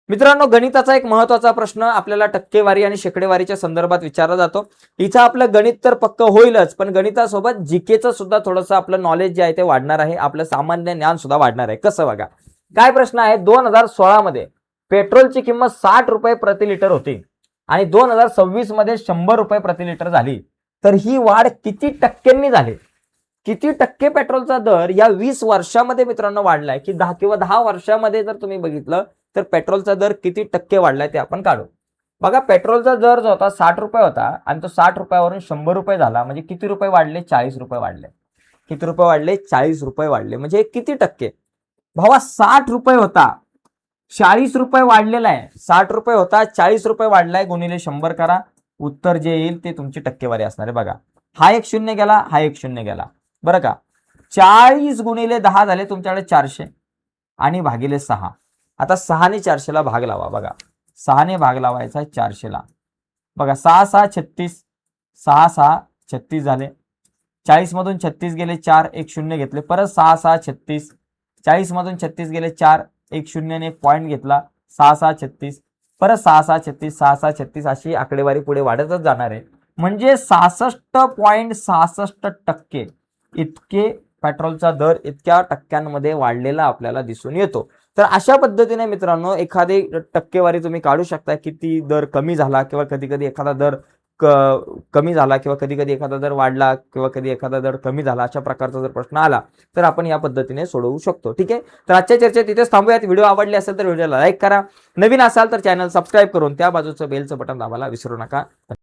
मित्रांनो, गणिताचा एक महत्त्वाचा प्रश्न आपल्याला टक्केवारी आणि शेकडेवारीच्या संदर्भात विचारला जातो. इथं आपलं गणित तर पक्क होईलच, पण गणितासोबत जीकेचं सुद्धा थोडंसं आपलं नॉलेज जे आहे ते वाढणार आहे. आपलं सामान्य ज्ञान सुद्धा वाढणार आहे. कसं बघा, काय प्रश्न आहे, 2016 मध्ये पेट्रोलची किंमत 60 रुपये प्रति लिटर होती आणि 2026 मध्ये 100 रुपये प्रति लिटर झाली. तर ही वाढ किती टक्क्यांनी झाली? किती टक्के पेट्रोलचा दर या 20 वर्षामध्ये मित्रांनो वाढलाय, की 10 किंवा 10 वर्षामध्ये जर तुम्ही बघितलं तर पेट्रोलचा दर किती टक्के वाढलाय ते आपण काढू. बघा, पेट्रोलचा दर जो होता 60 रुपये होता आणि तो 60 रुपयावरून 100 रुपये झाला, म्हणजे किती रुपये वाढले? 40 रुपये वाढले. किती रुपये वाढले? 40 रुपये वाढले. म्हणजे किती टक्के? भावा, 60 रुपये होता, 40 रुपये वाढलेला आहे. 60 रुपये होता, 40 रुपये वाढलाय, गुणिले 100 करा. उत्तर जे येईल ते तुमची टक्केवारी असणार आहे. बघा, हा एक शून्य गेला, हा एक शून्य गेला, बरं का. 40 गुणिले 10 झाले तुमच्याकडे 400 आणि भागिले 6. आता 6 ने 400 ला भाग लावा. बघा, 6 ने भाग लावायचा 400 ला. बघा, 6 6 36, 6 6 36 झाले. 40 मधून 36 गेले, 4 एक शून्य घेतले, परत 6 6 36. 40 मधून 36 गेले, 4 एक शून्याने पॉईंट घेतला, 6 6 36, परत 6 6 36, 6 6 36, अशी आकडेवारी पुढे वाढतच जाणार आहे. म्हणजे 66.66% इतके पेट्रोलचा दर इतक्या टक्क्यांमध्ये वाढलेला आपल्याला दिसून येतो. तर अशा पद्धतीने मित्रांनो एखादी टक्केवारी तुम्ही काढू शकता, किती दर कमी झाला किंवा कधी कधी एखादा दर कमी झाला किंवा कधी कधी एखादा दर वाढला किंवा कधी एखादा दर कमी झाला, अशा प्रकारचा जर प्रश्न आला तर आपण या पद्धतीने सोडवू शकतो. ठीक आहे, तर आजच्या चर्चेत तिथेच थांबूयात. व्हिडिओ आवडले असेल तर व्हिडिओला लाईक करा, नवीन असाल तर चॅनल सबस्क्राईब करून त्या बाजूचं बेलचं बटन दाबायला विसरू नका.